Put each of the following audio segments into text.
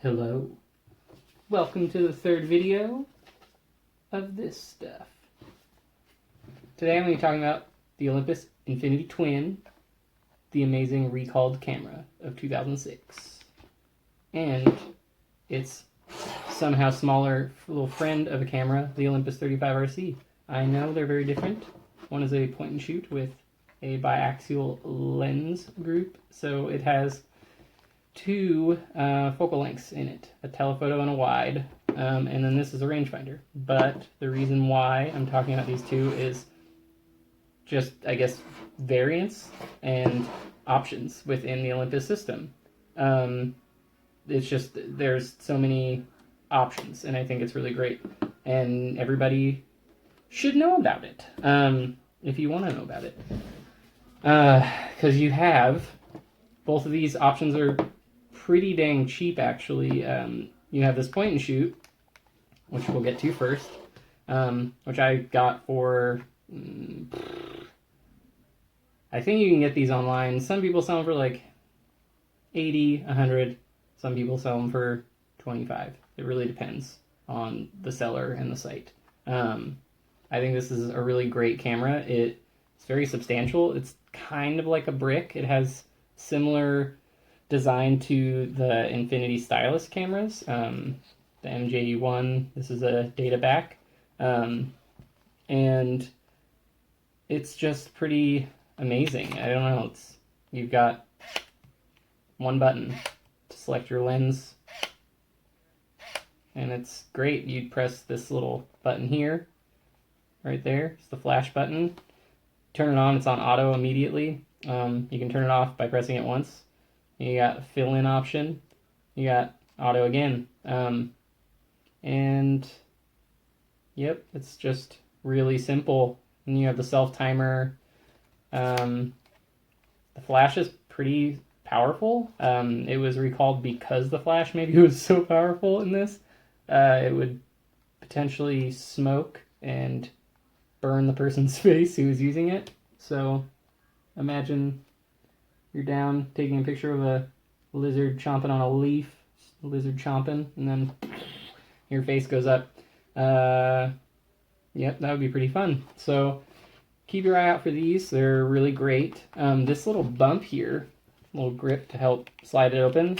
Hello. Welcome to the third video of this stuff. Today I'm going to be talking about the Olympus Infinity Twin, the amazing recalled camera of 2006. And its somehow smaller little friend of a camera, the Olympus 35RC. I know they're very different. One is a point and shoot with a biaxial lens group, so it has two focal lengths in it, a telephoto and a wide, and then this is a rangefinder. But the reason why I'm talking about these two is just, I guess, variance and options within the Olympus system. It's just, there's so many options, and I think it's really great, and everybody should know about it, if you want to know about it, because you have both of these options are pretty dang cheap, actually. You have this point and shoot, which we'll get to first, which I got for, I think you can get these online. Some people sell them for like 80, 100. Some people sell them for 25. It really depends on the seller and the site. I think this is a really great camera. It's very substantial. It's kind of like a brick. It has similar design to the Infinity stylus cameras, the MJU1. This is a data back, and it's just pretty amazing. I don't know. You've got one button to select your lens, and it's great. You'd press this little button here, right there. It's the flash button. Turn it on. It's on auto immediately. You can turn it off by pressing it once. You got fill-in option. You got auto again. And yep, it's just really simple. And you have the self-timer. The flash is pretty powerful. It was recalled because the flash maybe was so powerful in this. It would potentially smoke and burn the person's face who was using it. So imagine you're down taking a picture of a lizard chomping on a leaf, lizard chomping, and then your face goes up. Yep, that would be pretty fun. So keep your eye out for these. They're really great. This little bump here, little grip to help slide it open,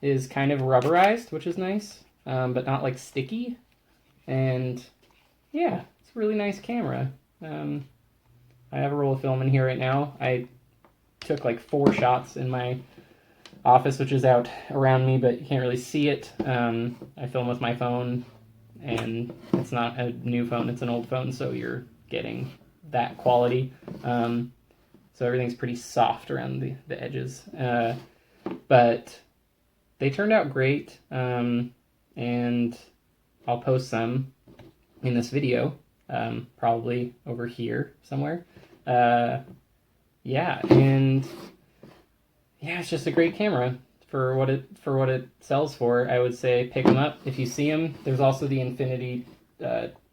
is kind of rubberized, which is nice, but not like sticky. And yeah, it's a really nice camera. I have a roll of film in here right now. I took like 4 shots in my office, which is out around me, but you can't really see it. I film with my phone, and it's not a new phone, it's an old phone, so you're getting that quality. So everything's pretty soft around the edges. But they turned out great, and I'll post some in this video, probably over here somewhere. Yeah, and yeah, it's just a great camera for what it sells for. I would say pick them up if you see them. There's also the Infinity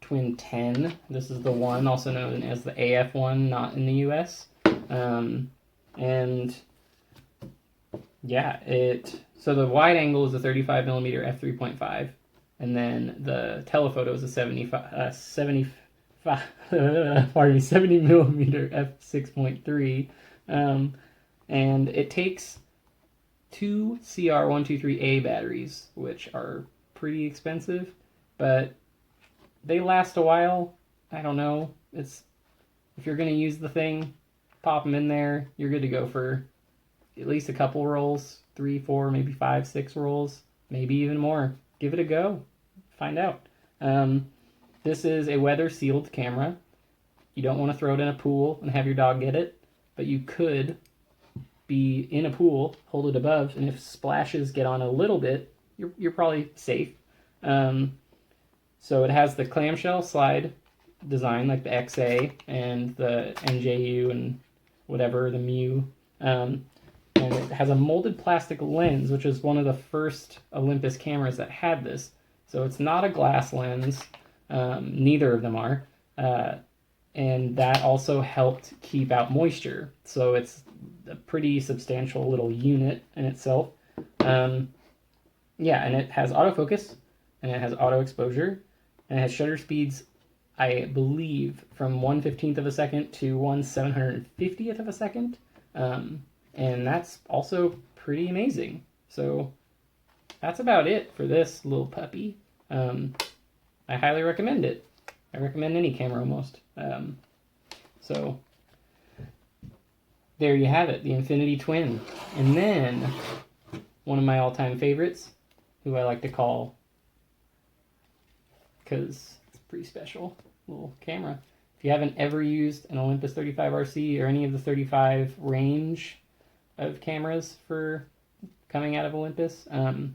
Twin 10. This is the one, also known as the AF1, not in the US. And yeah, so the wide angle is a 35mm f3.5, and then the telephoto is a 70mm f6.3, and it takes 2 CR123A batteries, which are pretty expensive, but they last a while. I don't know. If you're going to use the thing, pop them in there. You're good to go for at least a couple rolls, 3, 4, maybe 5, 6 rolls, maybe even more. Give it a go. Find out. This is a weather-sealed camera. You don't want to throw it in a pool and have your dog get it, but you could be in a pool, hold it above, and if splashes get on a little bit, you're probably safe. So it has the clamshell slide design, like the XA and the MJU and whatever, the Mew. And it has a molded plastic lens, which is one of the first Olympus cameras that had this. So it's not a glass lens. Neither of them are. And that also helped keep out moisture. So it's a pretty substantial little unit in itself. yeah, and it has autofocus, and it has auto exposure, and it has shutter speeds, I believe, from 1/15 of a second to 1/750th of a second. And that's also pretty amazing. So that's about it for this little puppy. I highly recommend it. I recommend any camera almost. So there you have it, the Infinity Twin. And then one of my all-time favorites, who I like to call, because it's pretty special, little camera. If you haven't ever used an Olympus 35RC or any of the 35 range of cameras for coming out of Olympus, I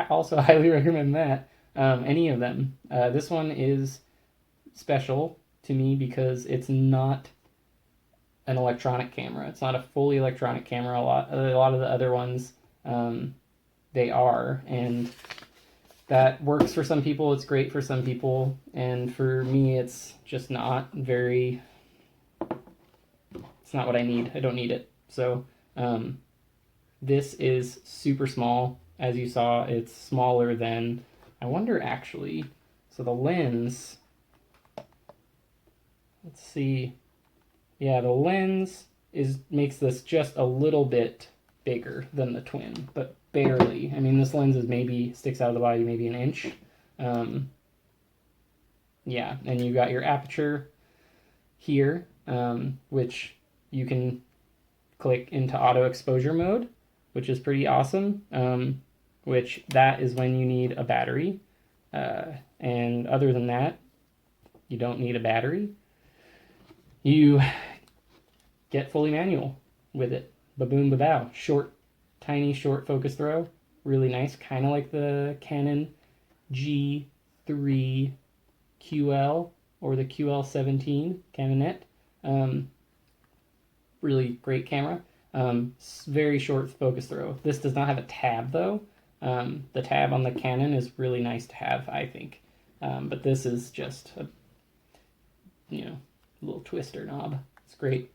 also highly recommend that. Any of them. This one is special to me because it's not an electronic camera. It's not a fully electronic camera. A lot of the other ones, they are, and that works for some people. It's great for some people, and for me, it's just not very. It's not what I need. I don't need it. So, this is super small. As you saw, it's smaller than. I wonder actually. So the lens. Let's see. Yeah, the lens makes this just a little bit bigger than the Twin, but barely. I mean, this lens sticks out of the body maybe an inch. Yeah, and you got your aperture here, which you can click into auto exposure mode, which is pretty awesome. Which that is when you need a battery. And other than that, you don't need a battery. You get fully manual with it. Ba-boom, ba-bow. Tiny short focus throw. Really nice. Kind of like the Canon G3 QL or the QL17 Canonet. Really great camera. Very short focus throw. This does not have a tab though. The tab on the Canon is really nice to have, I think. But this is just a little twister knob. It's great.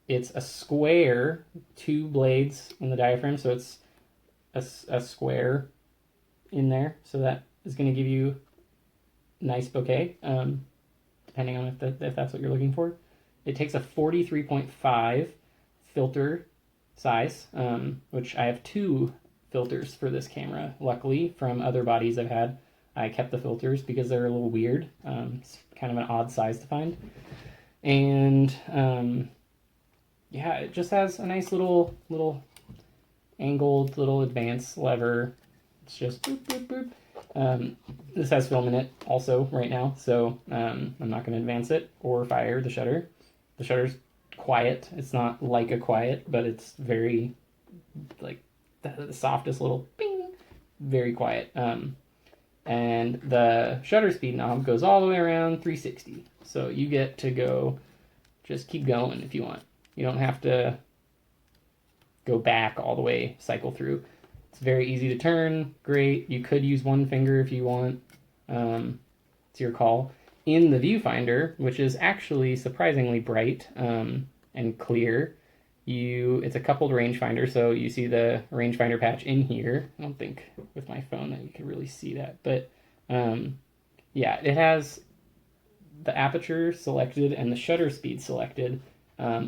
It's a square, 2 blades in the diaphragm, so it's a square in there. So that is going to give you a nice bokeh, depending on if that's what you're looking for. It takes a 43.5 filter size, which I have 2 filters for this camera. Luckily, from other bodies I've had, I kept the filters because they're a little weird. It's kind of an odd size to find. And yeah, it just has a nice little angled little advance lever. It's just boop, boop, boop. This has film in it also right now, so I'm not going to advance it or fire the shutter. The shutter's quiet. It's not like a quiet, but it's very like the softest little bing, very quiet. And the shutter speed knob goes all the way around 360. So you get to just keep going if you want. You don't have to go back all the way, cycle through. It's very easy to turn, great. You could use one finger if you want. It's your call. In the viewfinder, which is actually surprisingly bright and clear, it's a coupled rangefinder, so you see the rangefinder patch in here. I don't think with my phone that you can really see that, but yeah, it has the aperture selected and the shutter speed selected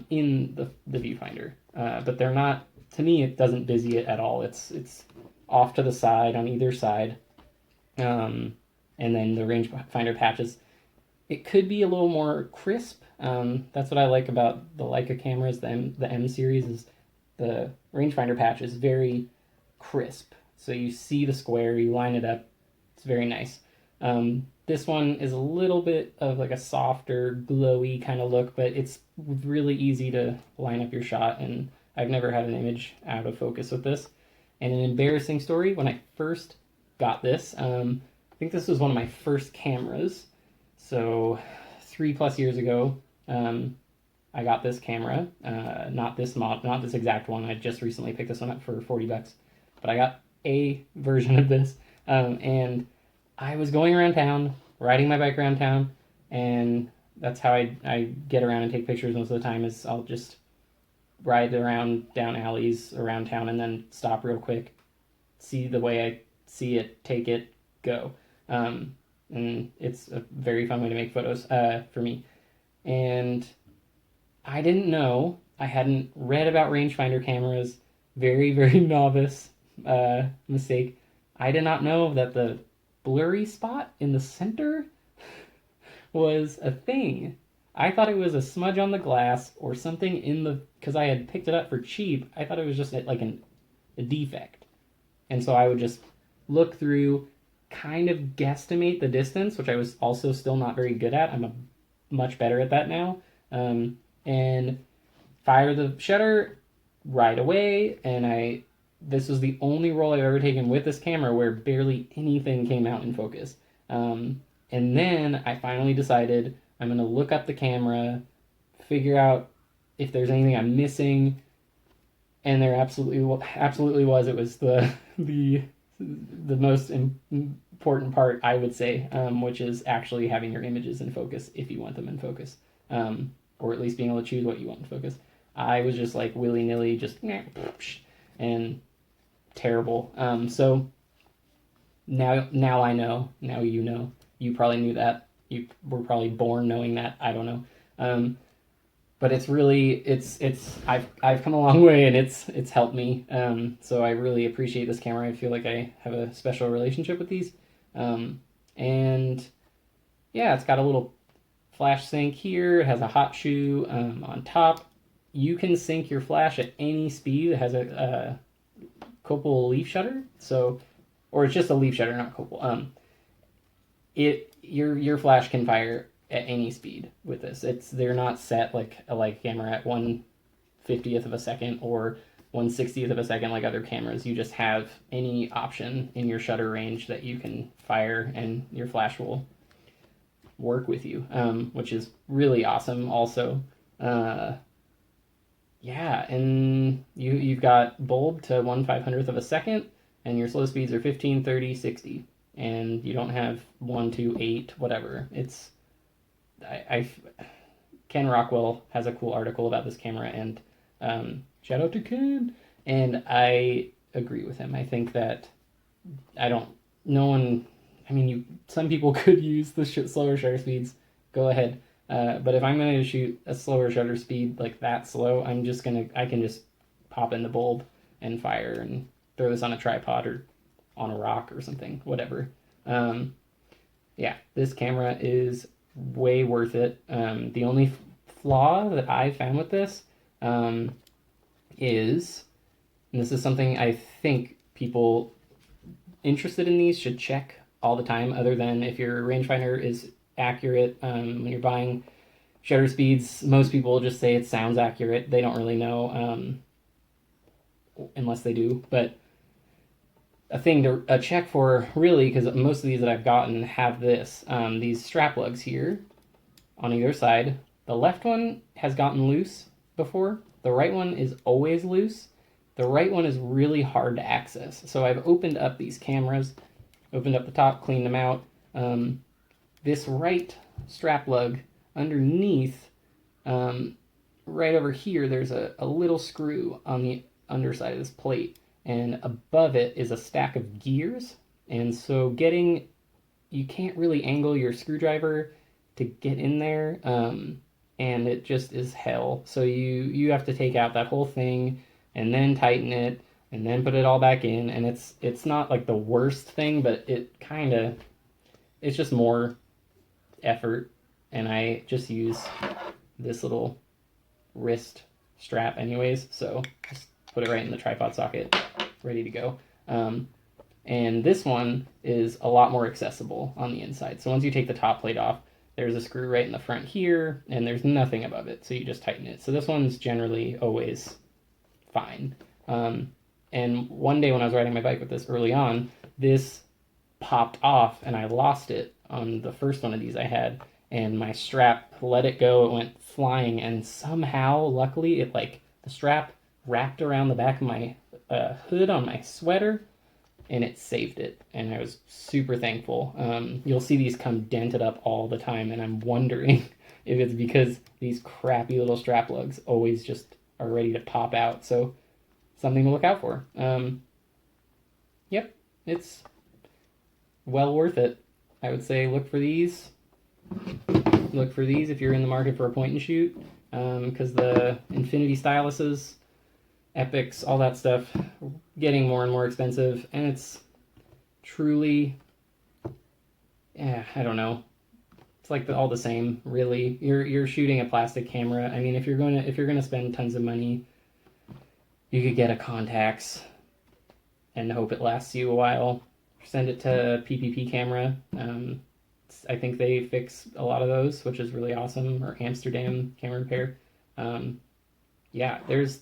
in the viewfinder, but they're not. To me, it doesn't busy it at all. It's off to the side on either side, and then the rangefinder patches. It could be a little more crisp. That's what I like about the Leica cameras. The M series is the rangefinder patch is very crisp. So you see the square, you line it up. It's very nice. This one is a little bit of like a softer, glowy kind of look, but it's really easy to line up your shot, and I've never had an image out of focus with this. And an embarrassing story, when I first got this, I think this was one of my first cameras. So 3+ years ago, I got this camera, not this exact one. I just recently picked this one up for $40, but I got a version of this, and I was going around town, riding my bike around town, and that's how I get around and take pictures most of the time. Is I'll just ride around down alleys around town and then stop real quick, see the way I see it, take it, go. And it's a very fun way to make photos for me. And I didn't know, I hadn't read about rangefinder cameras, very, very novice mistake. I did not know that the blurry spot in the center was a thing. I thought it was a smudge on the glass or something in the, because I had picked it up for cheap, I thought it was just like a defect. And so I would just look through, kind of guesstimate the distance, which I was also still not very good at. I'm much better at that now. And fire the shutter right away. And this was the only roll I've ever taken with this camera where barely anything came out in focus. And then I finally decided I'm going to look up the camera, figure out if there's anything I'm missing. And there absolutely was. It was the most important part, I would say, which is actually having your images in focus if you want them in focus, or at least being able to choose what you want in focus. I was just like willy-nilly, just and terrible. So now I know. Now you know. You probably knew that. You were probably born knowing that. I don't know. But it's really, I've come a long way, and it's helped me. So I really appreciate this camera. I feel like I have a special relationship with these. And yeah, it's got a little flash sync here. It has a hot shoe on top. You can sync your flash at any speed. It has a copal leaf shutter. So, or it's just a leaf shutter, not copal. Your flash can fire at any speed with this. They're not set like a Leica camera at 1/50th of a second or 1/60th of a second like other cameras. You just have any option in your shutter range that you can fire, and your flash will work with you, which is really awesome also. Yeah, and you've got bulb to 1/500th of a second, and your slow speeds are 15, 30, 60, and you don't have 1, 2, 8, whatever. It's Ken Rockwell has a cool article about this camera, and shout out to Ken. And I agree with him. I think that some people could use the slower shutter speeds. Go ahead. But if I'm going to shoot a slower shutter speed like that slow, I can just pop in the bulb and fire and throw this on a tripod or on a rock or something, whatever. Yeah, this camera is way worth it. The only flaw that I found with this is, and this is something I think people interested in these should check all the time, other than if your rangefinder is accurate. When you're buying shutter speeds, most people just say it sounds accurate. They don't really know, unless they do. But a thing to check for, really, because most of these that I've gotten have these strap lugs here on either side. The left one has gotten loose before. The right one is always loose. The right one is really hard to access. So I've opened up these cameras, opened up the top, cleaned them out. This right strap lug underneath, right over here, there's a little screw on the underside of this plate. And above it is a stack of gears. And so you can't really angle your screwdriver to get in there. And it just is hell. So you have to take out that whole thing and then tighten it and then put it all back in. And it's not like the worst thing, but it's just more effort. And I just use this little wrist strap anyways. So just put it right in the tripod socket, ready to go. And this one is a lot more accessible on the inside. So once you take the top plate off, there's a screw right in the front here, and there's nothing above it, so you just tighten it. So this one's generally always fine. And one day when I was riding my bike with this early on, this popped off, and I lost it on the first one of these I had, and my strap let it go. It went flying, and somehow, luckily, the strap wrapped around the back of my hood on my sweater, and it saved it, and I was super thankful. You'll see these come dented up all the time, and I'm wondering if it's because these crappy little strap lugs always just are ready to pop out. So something to look out for. Yep, it's well worth it. I would say look for these. Look for these if you're in the market for a point and shoot, because the Infinity styluses, Epics, all that stuff, getting more and more expensive, and it's truly, I don't know. It's like all the same, really. You're shooting a plastic camera. I mean, if you're gonna spend tons of money, you could get a Contax and hope it lasts you a while. Send it to PPP Camera. I think they fix a lot of those, which is really awesome. Or Amsterdam Camera Repair. Yeah, there's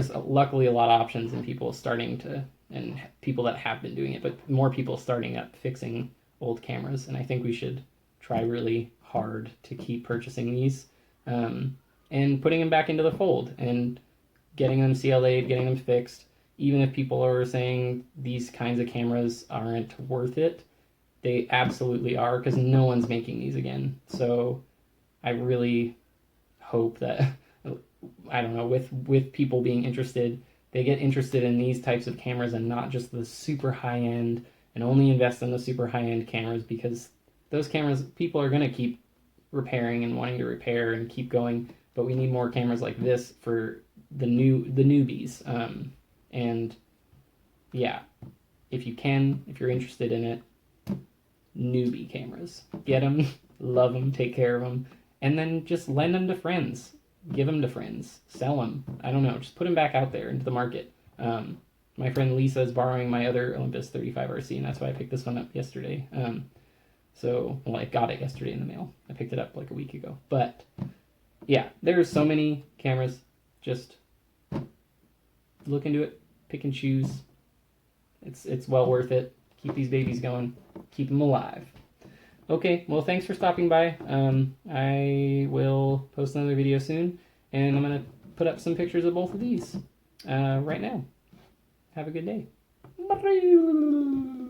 luckily a lot of options and people starting to, and people that have been doing it, but more people starting up fixing old cameras. And I think we should try really hard to keep purchasing these and putting them back into the fold and getting them CLA'd, getting them fixed. Even if people are saying these kinds of cameras aren't worth it, they absolutely are, because no one's making these again. So I really hope that, I don't know, with people being interested, they get interested in these types of cameras and not just the super high-end, and only invest in the super high-end cameras, because those cameras, people are going to keep repairing and wanting to repair and keep going, but we need more cameras like this for the newbies. And yeah, if you're interested in it, newbie cameras, get them, love them, take care of them, and then just lend them to friends, give them to friends, sell them. I don't know, just put them back out there into the market. My friend Lisa is borrowing my other Olympus 35RC, and that's why I picked this one up yesterday. Well, I got it yesterday in the mail. I picked it up like a week ago. But yeah, there's so many cameras. Just look into it, pick and choose. It's well worth it. Keep these babies going. Keep them alive. Okay, well, thanks for stopping by. I will post another video soon, and I'm going to put up some pictures of both of these right now. Have a good day. Bye.